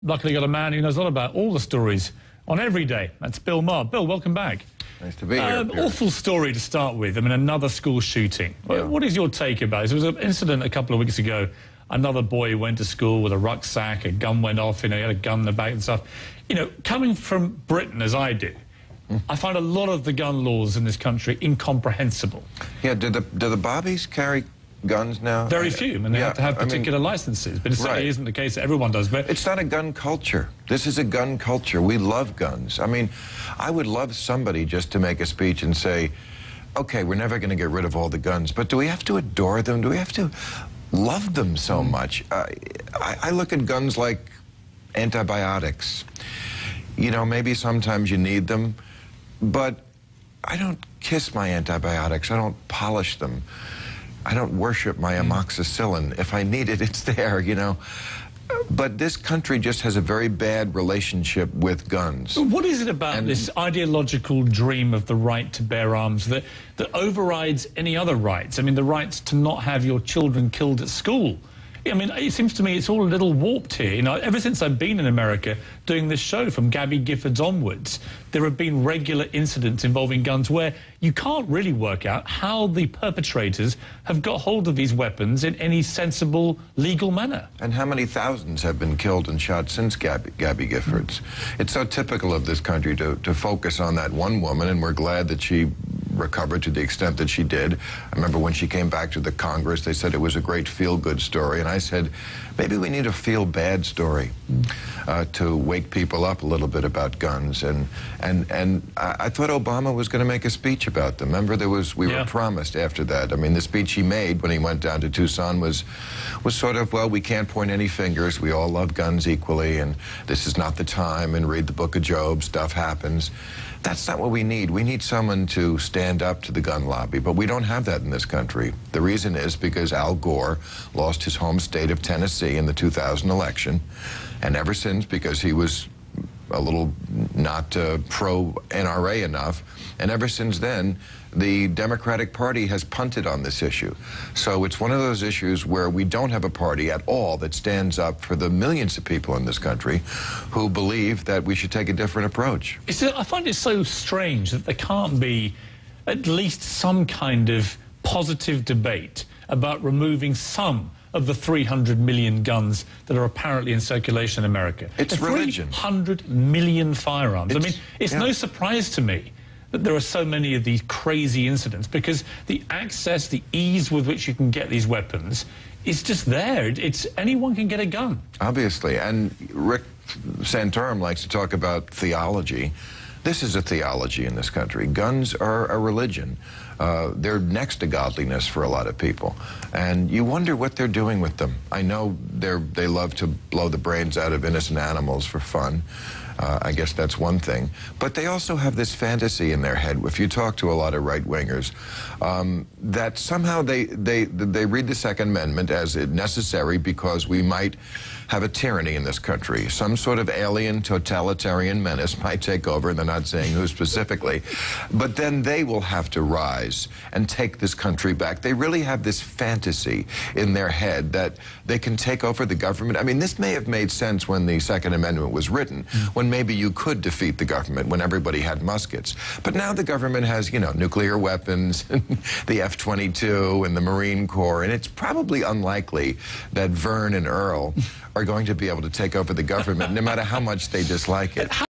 luckily got a man who knows a lot about all the stories on every day. That's Bill Maher. Bill, welcome back. Nice to be here. Awful story to start with. I mean, another school shooting. Yeah. What is your take about this? There was an incident a couple of weeks ago. Another boy went to school with a rucksack, a gun went off, he had a gun in the back and stuff. Coming from Britain, as I do, I find a lot of the gun laws in this country incomprehensible. Yeah, do the bobbies carry guns now? Very few, and they have to have particular licenses, but it certainly isn't the case that everyone does. But it's not a gun culture. This is a gun culture. We love guns. I mean, I would love somebody just to make a speech and say, okay, we're never going to get rid of all the guns, but do we have to adore them? Do we have to love them so much? I look at guns like antibiotics. Maybe sometimes you need them, but I don't kiss my antibiotics. I don't polish them. I don't worship my amoxicillin. If I need it, it's there, But this country just has a very bad relationship with guns. What is it about this ideological dream of the right to bear arms that overrides any other rights? I mean, the rights to not have your children killed at school. I mean, it seems to me it's all a little warped here. Ever since I've been in America doing this show, from Gabby Giffords onwards, there have been regular incidents involving guns where you can't really work out how the perpetrators have got hold of these weapons in any sensible, legal manner. And how many thousands have been killed and shot since Gabby Giffords? It's so typical of this country to focus on that one woman, and we're glad that she recovered to the extent that she did. I remember when she came back to the Congress, they said it was a great feel-good story, and I said, maybe we need a feel-bad story to wake people up a little bit about guns. And I thought Obama was going to make a speech about them. Remember, we were promised after that. I mean, the speech he made when he went down to Tucson was sort of, well, we can't point any fingers. We all love guns equally, and this is not the time, and read the book of Job, stuff happens. That's not what we need. We need someone to stand up to the gun lobby, but we don't have that in this country. The reason is because Al Gore lost his home state of Tennessee in the 2000 election, and ever since, because he was a little not pro-NRA enough, and ever since then, the Democratic Party has punted on this issue. So it's one of those issues where we don't have a party at all that stands up for the millions of people in this country who believe that we should take a different approach. I find it so strange that there can't be at least some kind of positive debate about removing some of the 300 million guns that are apparently in circulation in America. It's religion. 300 million firearms. I mean, it's no surprise to me that there are so many of these crazy incidents, because the access, the ease with which you can get these weapons is just there. Anyone can get a gun. Obviously, and Rick Santorum likes to talk about theology. This is a theology in this country. Guns are a religion. They're next to godliness for a lot of people. And you wonder what they're doing with them. I know they love to blow the brains out of innocent animals for fun. I guess that's one thing. But they also have this fantasy in their head, if you talk to a lot of right-wingers, that somehow they read the Second Amendment as necessary because we might have a tyranny in this country. Some sort of alien totalitarian menace might take over, and they're not saying who specifically. But then they will have to rise and take this country back. They really have this fantasy in their head that they can take over the government. I mean, this may have made sense when the Second Amendment was written, when maybe you could defeat the government, when everybody had muskets. But now the government has, nuclear weapons, the F-22 and the Marine Corps, and it's probably unlikely that Vern and Earl are going to be able to take over the government, no matter how much they dislike it.